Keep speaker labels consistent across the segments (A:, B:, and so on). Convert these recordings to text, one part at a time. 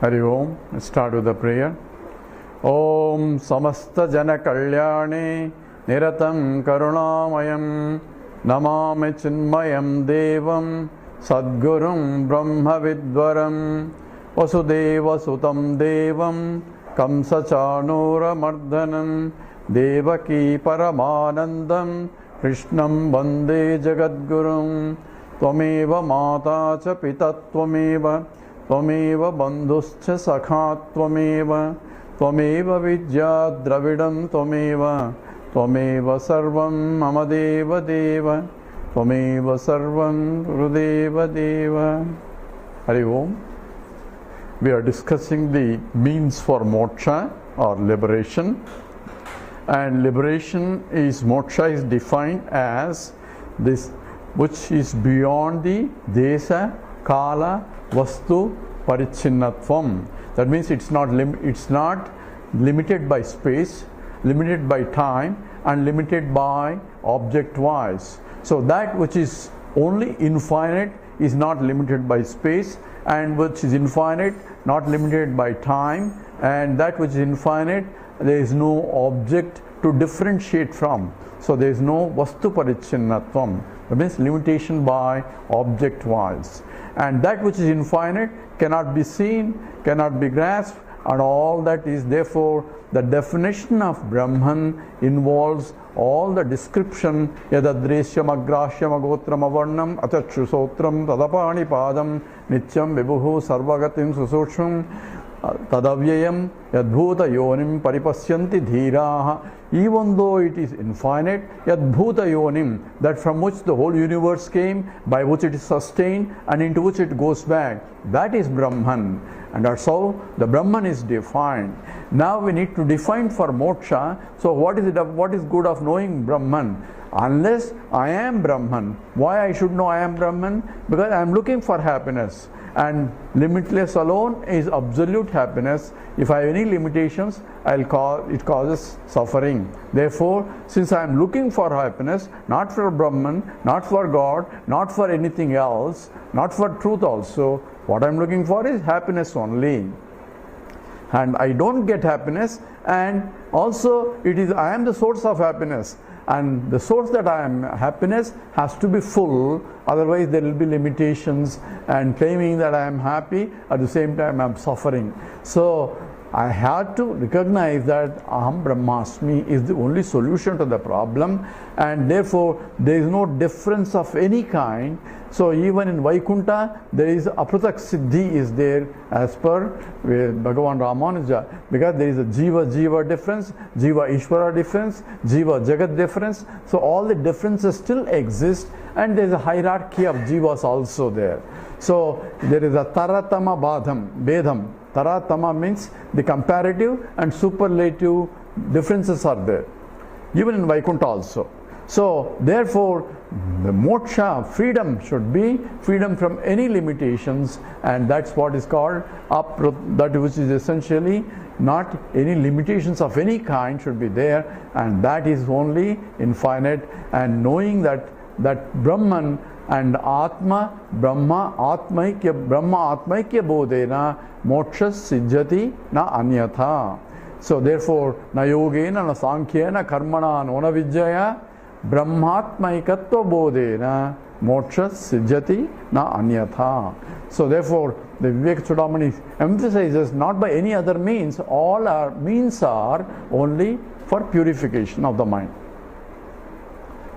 A: Hari Om. Let's start with the prayer. Om Samasta Jana Kalyane Niratam Karunamayam Namami Chinmayam Devam Sadgurum Brahma Vidvaram Vasudeva Sutam Devam Kamsa Chanura Mardhanam Devaki Paramanandam Krishnam Vande Jagadgurum Tvameva Mata Cha Pita Tvameva Tvameva Bandhuscha Sakha Tvameva Tvameva Vidya Dravidam Tvameva Tvameva Sarvam Mama Deva Deva Tvameva Sarvam Gurudeva Deva. Hari Om. We are discussing the means for moksha or liberation, and liberation is moksha is defined as this which is beyond the desha, kala, vastu, parichinnatvam. That means it's not limited by space, limited by time, and limited by object wise. So that which is only infinite is not limited by space, and which is infinite not limited by time, and that which is infinite there is no object to differentiate from. So there is no vastu parichinnatvam. That means limitation by object wise. And that which is infinite cannot be seen, cannot be grasped, and all that is therefore the definition of Brahman involves all the description yadadreshyam agrashyam agotram avarnam atachu stotram tadapani padam nityam vibhuhu sarvagatim susuksham tadavyayam yadbhuta yonim paripasyanti dhiraha. Even though it is infinite, yadbhuta yonim, that from which the whole universe came, by which it is sustained and into which it goes back, that is Brahman. And that's how the Brahman is defined. Now we need to define for moksha. So what is good of knowing Brahman? Unless I am Brahman. Why I should know I am Brahman? Because I am looking for happiness. And limitless alone is absolute happiness. If I have any limitations, it causes suffering. Therefore, since I am looking for happiness, not for Brahman, not for God, not for anything else, not for truth also, what I am looking for is happiness only. And I don't get happiness, and also I am the source of happiness. And the source that I am happiness has to be full, otherwise there will be limitations, and claiming that I am happy at the same time I am suffering. So I had to recognize that Aham Brahmasmi is the only solution to the problem, and therefore there is no difference of any kind. So even in Vaikuntha there is Apratak Siddhi is there as per Bhagavan Ramana, because there is a Jiva difference, Jiva Ishvara difference, Jiva Jagat difference. So all the differences still exist, and there is a hierarchy of Jivas also there. So there is a Taratama Bedham. Taratama means the comparative and superlative differences are there, even in Vaikuntha also. So therefore the moksha, freedom, should be freedom from any limitations, and that's what is called that which is essentially not any limitations of any kind should be there, and that is only infinite. And knowing that Brahman and Atma, Brahma Atmaikya Bodhena Moksha Siddhati na Anyatha. So therefore, na yogena na sankhya karmana nona vidyaya Brahmatmaikatva Bodhena Moksha Siddhati na Anyatha. So therefore, the Vivek Chudamani emphasizes not by any other means, all our means are only for purification of the mind.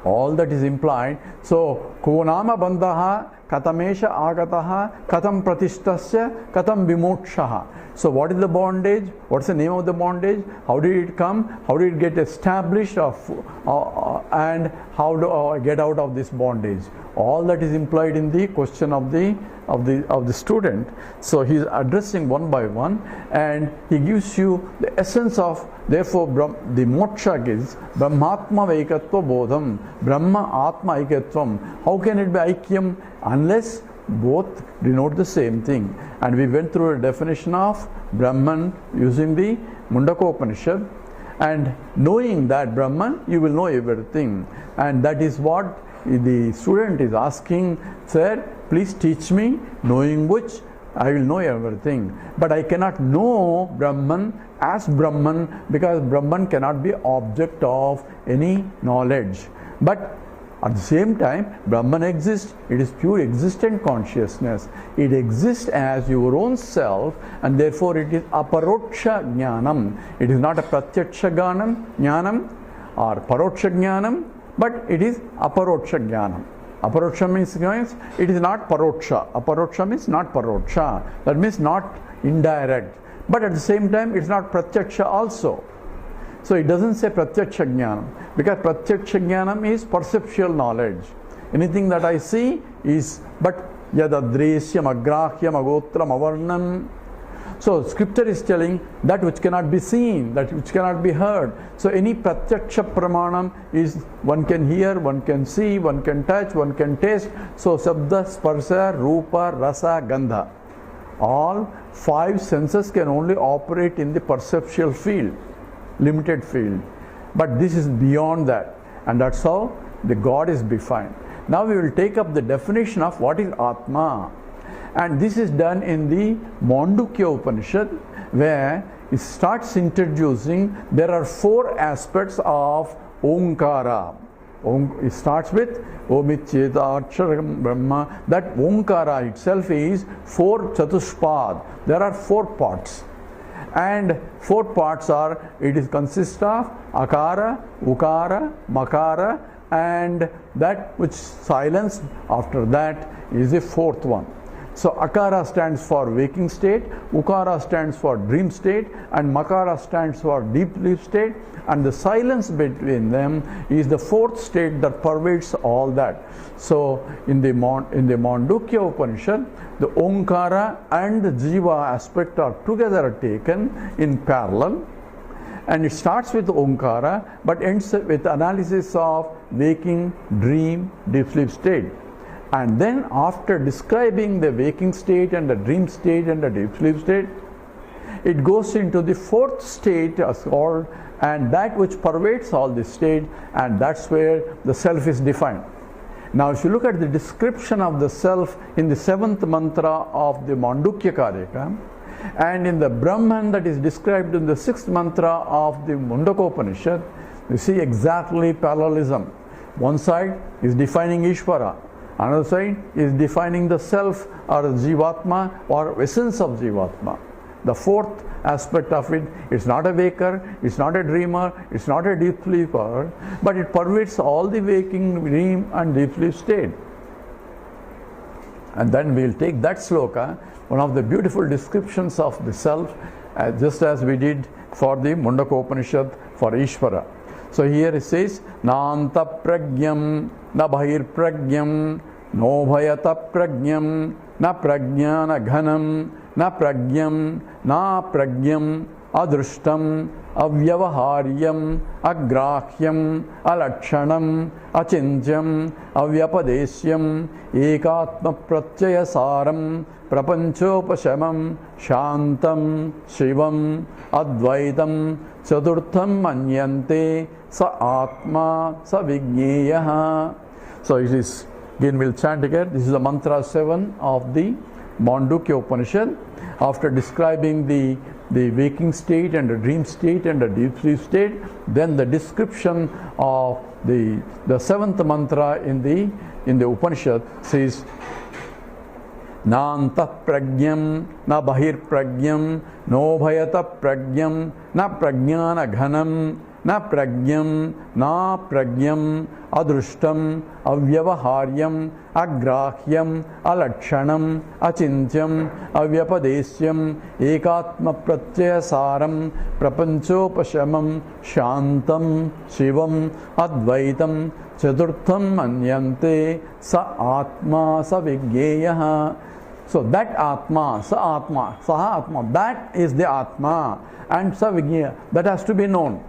A: All that is implied. So, konama bandhaha katamesha agataha katam pratistasya katam vimokshaha. So what is the bondage? What's the name of the bondage? How did it come? How did it get established? And how do I get out of this bondage? All that is implied in the question of the student. So he is addressing one by one, and he gives you the essence of, therefore the moksha is Brahmatma Vaikatva Bodham, Brahma Atma Aikatvam. How can it be Aikyam unless both denote the same thing? And we went through a definition of Brahman using the Mundaka Upanishad, and knowing that Brahman, you will know everything. And that is what the student is asking, sir, please teach me, knowing which I will know everything. But I cannot know Brahman as Brahman, because Brahman cannot be object of any knowledge. But at the same time, Brahman exists. It is pure existent consciousness. It exists as your own self, and therefore it is aparoksha jnanam. It is not a pratyaksha jnanam or paroksha jnanam, but it is aparoksha jnanam. Aparoksha means it is not paroksha. Aparoksha means not paroksha. That means not indirect. But at the same time, it's not pratyaksha also. So it doesn't say pratyaksha jnanam, because pratyaksha jnanam is perceptual knowledge. Anything that I see is but yadadresyam agrahyam agotram avarnam. So scripture is telling that which cannot be seen, that which cannot be heard. So any pratyaksha pramanam is one can hear, one can see, one can touch, one can taste. So sabda, sparsa, rupa, rasa, gandha. All five senses can only operate in the perceptual field, limited field. But this is beyond that, and that's how the God is defined. Now we will take up the definition of what is Atma, and this is done in the Mandukya Upanishad, where it starts introducing there are four aspects of Omkara. It starts with Omicheta Aksharam Brahma. That Omkara itself is four Chatushpad. There are four parts. And four parts are, it consists of Akara, Ukara, Makara, and that which silence after that is the fourth one. So Akara stands for waking state, Ukara stands for dream state, and Makara stands for deep sleep state, and the silence between them is the fourth state that pervades all that. So in the Mandukya Upanishad, the Omkara and the Jiva aspect are together taken in parallel, and it starts with Omkara but ends with analysis of waking, dream, deep sleep state. And then after describing the waking state and the dream state and the deep sleep state, it goes into the fourth state as called, and that which pervades all this state, and that's where the self is defined. Now if you look at the description of the self in the seventh mantra of the Mandukya Karika, and in the Brahman that is described in the sixth mantra of the Mundaka Upanishad, you see exactly parallelism. One side is defining Ishvara, another side is defining the self or the Jivatma or essence of Jivatma. The fourth aspect of it, it's not a waker, it's not a dreamer, it's not a deep sleeper, but it pervades all the waking, dream and deep sleep state. And then we'll take that sloka, one of the beautiful descriptions of the self, just as we did for the Mundaka Upanishad for Ishvara. So here it says, Nanta pragyam, na bahir pragyam, no bhayata pragyam, na pragyana ghanam, na pragyam, na pragyam, adrushtam, avyavaharyam, agrahyam, alakshanam, achintyam, avyapadesyam, ekatma pratyayasaram, prapanchopashamam, shantam, shivam, advaitam, chaturtham manyante, sa atma, sa vigneyaha. So it is, again we'll chant again. This is the mantra 7 of the Mandukya Upanishad. After describing the waking state and the dream state and the deep sleep state, then the description of the seventh mantra in the Upanishad says, Na antah pragyam, na bahir pragyam, no bhayata pragyam, na pragyana ghanam, na pragyam, na pragyam, adrushtam, avyavaharyam, agrahyam, alakshanam, achintyam, avyapadesyam, ekatma pratyayasaram, prapanchopashamam, shantam, shivam, advaitam, chaturtham manyante, sa atma, sa vigneyaha. So that Atma, Sa Atma, Saha Atma, that is the Atma, and Sa Vigneya, that has to be known.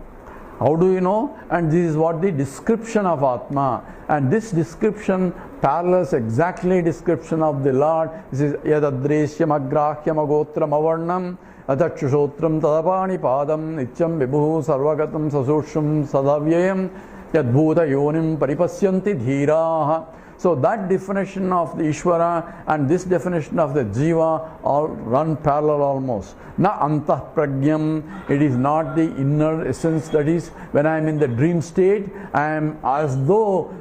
A: How do you know? And this is what the description of Atma, and this description parallels exactly description of the Lord. This is Yadadresyam agrahyam agotram avarnam atachusotram tadapani padam nityam vibhu sarvagatam sasushram sadavyayam yadbhuta yonim paripasyanti dhiraha. So that definition of the Ishvara and this definition of the Jiva all run parallel almost. Na antah pragyam, it is not the inner essence, that is when I am in the dream state, I am as though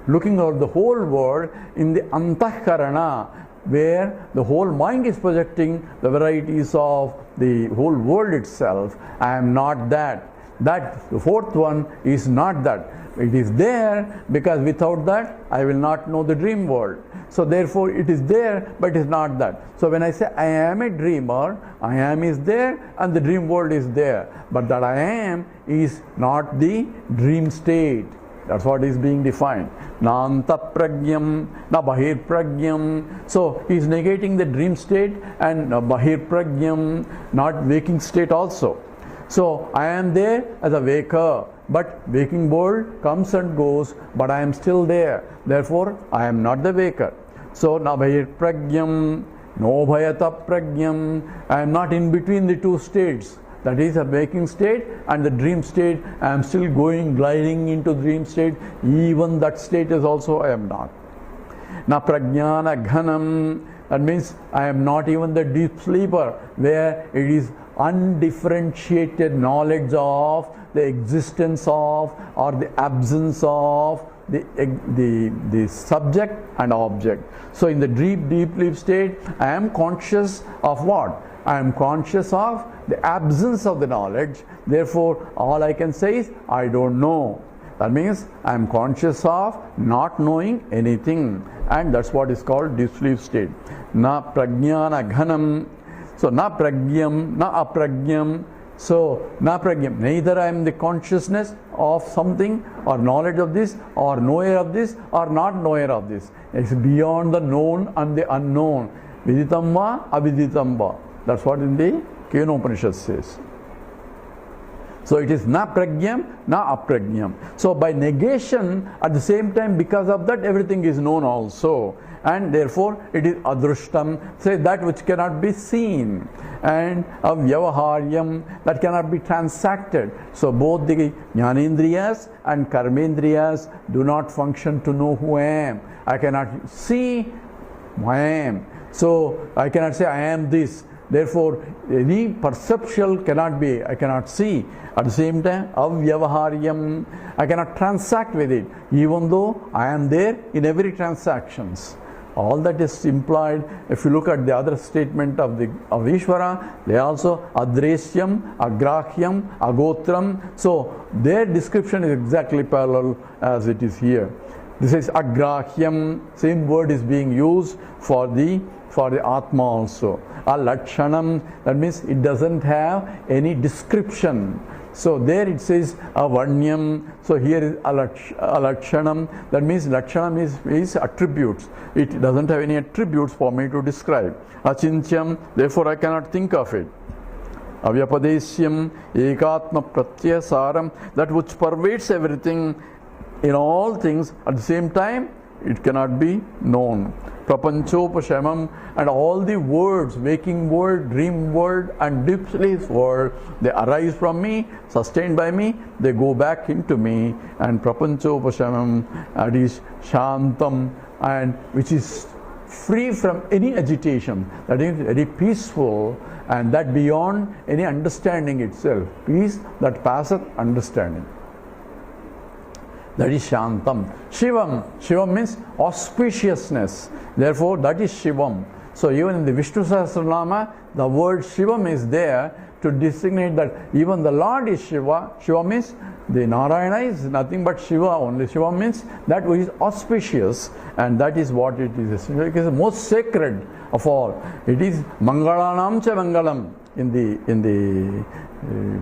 A: looking at the whole world in the antahkarana, where the whole mind is projecting the varieties of the whole world itself. I am not that. That, the fourth one, is not that. It is there because without that I will not know the dream world. So therefore it is there, but it is not that. So when I say I am a dreamer, I am is there and the dream world is there. But that I am is not the dream state. That's what is being defined. Na anta pragyam, na bahir pragyam. So he is negating the dream state and bahir pragyam, not waking state also. So I am there as a waker, but waking world comes and goes, but I am still there. Therefore I am not the waker. So na bahir pragyam, no bhayata pragyam. I am not in between the two states. That is a waking state and the dream state. I am still gliding into dream state. Even that state is also I am not. Na prajnana ghanam. That means I am not even the deep sleeper, where it is undifferentiated knowledge of the existence of or the absence of the subject and object. So in the deep sleep state, I am conscious of what? I am conscious of the absence of the knowledge. Therefore, all I can say is, I don't know. That means I am conscious of not knowing anything. And that's what is called deep sleep state. Na prajnana ghanam. So, na pragyam, na apragyam. So, na pragyam. Neither I am the consciousness of something or knowledge of this or knower of this or not knower of this. It's beyond the known and the unknown. Viditam va, aviditam va. That's what in the Kena Upanishad says. So it is na pragyam, na apragyam. So by negation, at the same time, because of that, everything is known also. And therefore, it is adrushtam, say that which cannot be seen. And avyavaharyam, that cannot be transacted. So both the jnanendriyas and karmendriyas do not function to know who I am. I cannot see who I am. So I cannot say I am this. Therefore, any perceptual cannot be, I cannot see. At the same time, avyavaharyam, I cannot transact with it, even though I am there in every transactions. All that is implied. If you look at the other statement of Ishvara, they also adresyam, agrahyam, agotram. So their description is exactly parallel as it is here. This is agrahyam, same word is being used for the Atma also. Alakshanam, that means it doesn't have any description. So there it says avanyam. So here is alakshanam. That means lakshanam is attributes. It doesn't have any attributes for me to describe. Achintyam, therefore I cannot think of it. Avyapadesyam, ekatma pratyasaram, that which pervades everything in all things at the same time, it cannot be known. Prapanchopashamam, and all the words, waking world, dream world and deep sleep world, they arise from me, sustained by me, they go back into me. And prapanchopashamam, that is shantam, and which is free from any agitation, that is very peaceful, and that beyond any understanding itself. Peace that passeth understanding. That is Shantam. Shivam. Shivam means auspiciousness. Therefore, that is Shivam. So even in the Vishnu Sahasranama, the word Shivam is there to designate that even the Lord is Shiva. Shiva means the Narayana is nothing but Shiva only. Shiva means that which is auspicious, and that is what it is. It is the most sacred of all. It is Mangalanam cha Mangalam. In the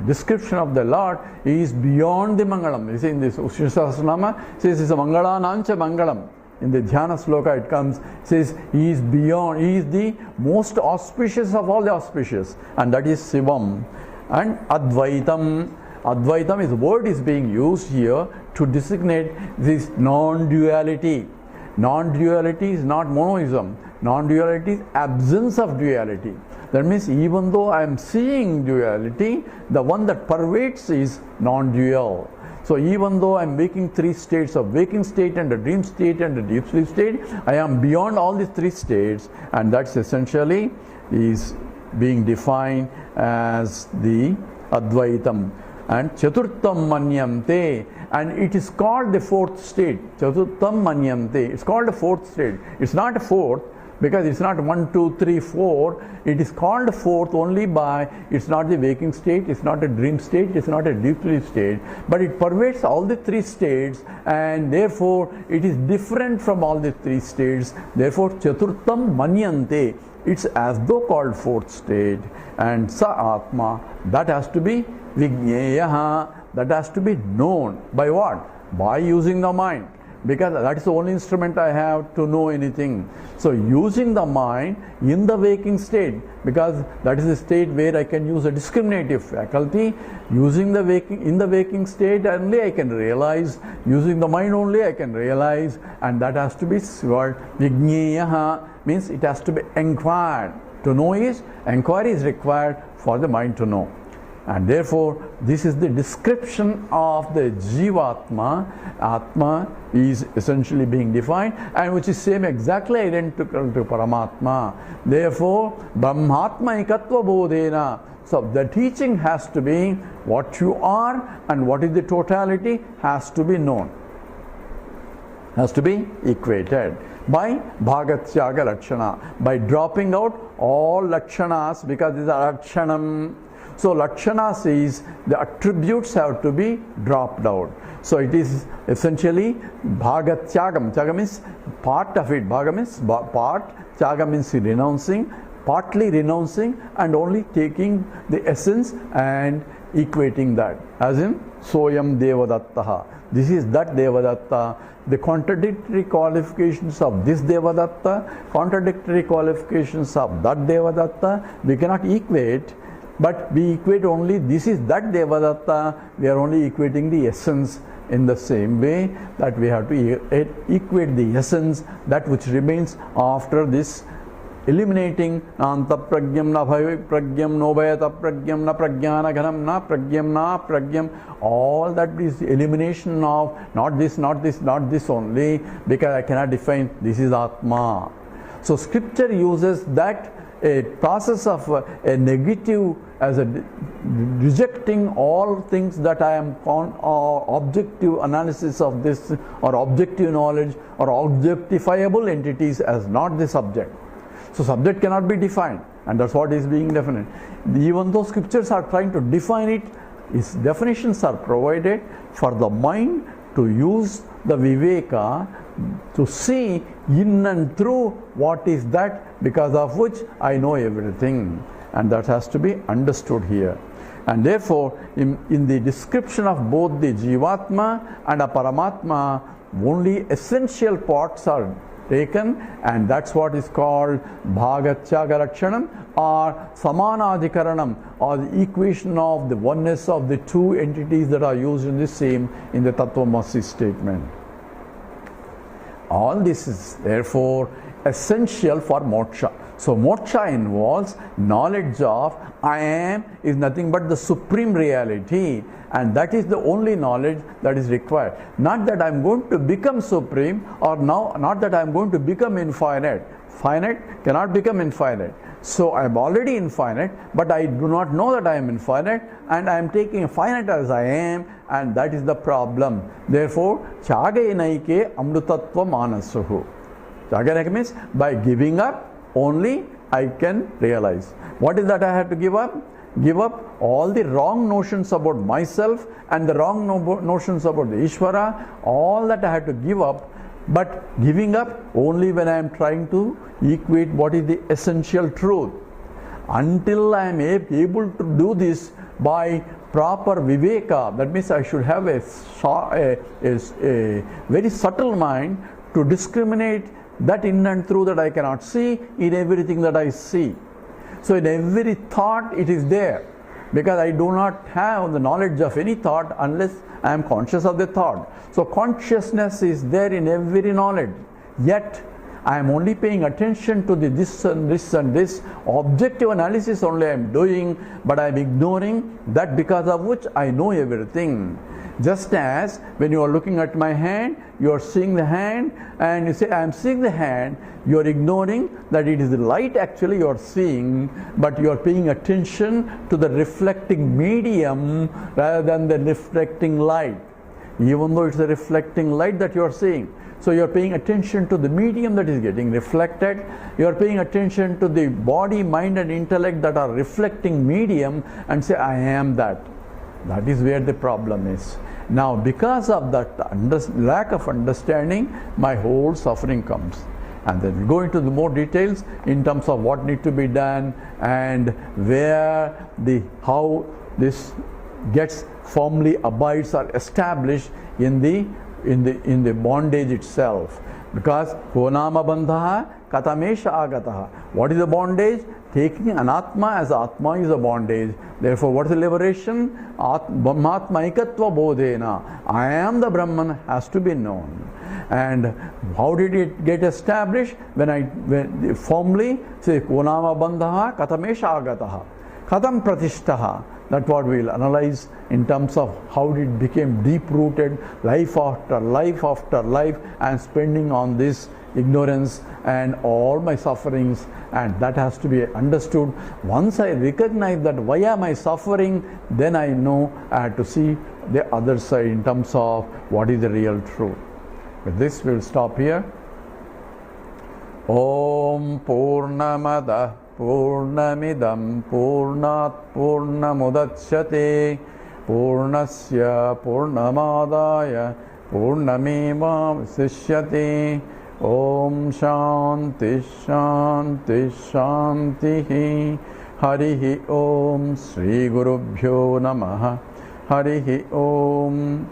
A: description of the Lord, He is beyond the Mangalam. You see, in this Vishnu Sahasranama, it says it's a Mangalanam cha Mangalam. In the Dhyana Sloka it comes, it says He is beyond, He is the most auspicious of all the auspicious, and that is Shivam. And Advaitam. Advaitam is the word is being used here to designate this non-duality. Non-duality is not monoism. Non-duality is absence of duality. That means even though I am seeing duality, the one that pervades is non-dual. So even though I'm making three states of waking state and a dream state and a deep sleep state, I am beyond all these three states, and that's essentially is being defined as the Advaitam. And Chaturtham Manyante, and it is called the fourth state. Chaturtham Manyante, it's called the fourth state. It's not a fourth, because it's not 1, 2, 3, 4. It is called fourth only by, it's not the waking state, it's not a dream state, it's not a deep sleep state, but it pervades all the three states, and therefore it is different from all the three states. Therefore Chaturtham Manyante, it's as though called fourth state. And Sa Atma, that has to be Vigneyaha, that has to be known. By what? By using the mind, because that is the only instrument I have to know anything. So using the mind in the waking state, because that is the state where I can use a discriminative faculty. Using the waking state only I can realize, using the mind only I can realize, and that has to be called Vigneyaha, means it has to be inquired. To know is, inquiry is required for the mind to know. And therefore, this is the description of the Jivatma. Atma is essentially being defined, and which is same exactly identical to Paramatma. Therefore, Brahmatma Ekatva Bodhena. So the teaching has to be what you are and what is the totality has to be known, has to be equated by Bhagatyaga Lakshana, by dropping out all Lakshanas, because these are Lakshanam. So Lakshanas is, the attributes have to be dropped out. So it is essentially Bhagatyagam. Tyagam means part of it. Bhaga means part. Tyagam means renouncing, partly renouncing, and only taking the essence and equating that. As in, Soyam Devadattaha. This is that Devadatta. The contradictory qualifications of this Devadatta, contradictory qualifications of that Devadatta, we cannot equate. But we equate only this is that Devadatta, we are only equating the essence in the same way that we have to equate the essence, that which remains after this eliminating Anta Pragyam na Bhavik Pragyam no Bhayata Pragyam na Pragyana Ghanam na Pragyam, all that is elimination of not this only, because I cannot define this is Atma. So scripture uses that a process of a negative as a rejecting all things that I am or objective analysis of this, or objective knowledge, or objectifiable entities as not the subject. So subject cannot be defined, and that's what is being defined. Even though scriptures are trying to define it, its definitions are provided for the mind to use the viveka to see in and through what is that, because of which I know everything, and that has to be understood here. And therefore in the description of both the Jivatma and a Paramatma, only essential parts are taken, and that's what is called Bhagatyaga Lakshanam, or Samanadhikaranam, or the equation of the oneness of the two entities that are used in the same in the Tattvamasi statement. All this is therefore essential for moksha. So moksha involves knowledge of I am is nothing but the supreme reality, and that is the only knowledge that is required. Not that I am going to become supreme, or not that I am going to become infinite. Finite cannot become infinite. So I am already infinite, but I do not know that I am infinite, and I am taking finite as I am, and that is the problem. Therefore, Chagainaike Amrutatva Manasuhu. Chagainaike means by giving up only I can realize. What is that I have to give up? Give up all the wrong notions about myself and the wrong notions about the Ishvara, all that I have to give up. But giving up only when I am trying to equate what is the essential truth. Until I am able to do this by proper viveka, that means I should have a very subtle mind to discriminate that in and through that I cannot see in everything that I see. So in every thought it is there, because I do not have the knowledge of any thought unless I am conscious of the thought. So consciousness is there in every knowledge, yet I am only paying attention to this and this and this. Objective analysis only I am doing, but I am ignoring that because of which I know everything. Just as when you are looking at my hand, you are seeing the hand and you say, I am seeing the hand, you are ignoring that it is the light actually you are seeing, but you are paying attention to the reflecting medium rather than the reflecting light, even though it's a reflecting light that you are seeing. So you are paying attention to the medium that is getting reflected, you are paying attention to the body, mind and intellect that are reflecting medium and say, I am that. That is where the problem is. Now, because of that lack of understanding, my whole suffering comes. And then we go into the more details in terms of what need to be done and where how this gets firmly abides or established in the bondage itself. Because Konama bandha katamesha agataha. What is the bondage? Taking an Atma as Atma is a bondage. Therefore, what is the liberation? Brahmatmaikatva bodhena. I am the Brahman has to be known. And how did it get established? When I firmly say Konama bandha katamesha agataha. Katam pratishtaha. That's what we'll analyze in terms of how it became deep-rooted, life after life, and spending on this ignorance and all my sufferings, and that has to be understood. Once I recognize that why am I suffering, then I know I have to see the other side in terms of what is the real truth. With this we'll stop here. Om Purnamada Purnamidam Purnat Purnamudachyate Purnasya Purnamadaya Purnameva Sishyate. Om Shanti Shanti Shanti. Harihi Om Sri Gurubhyo Namaha. Harihi Om.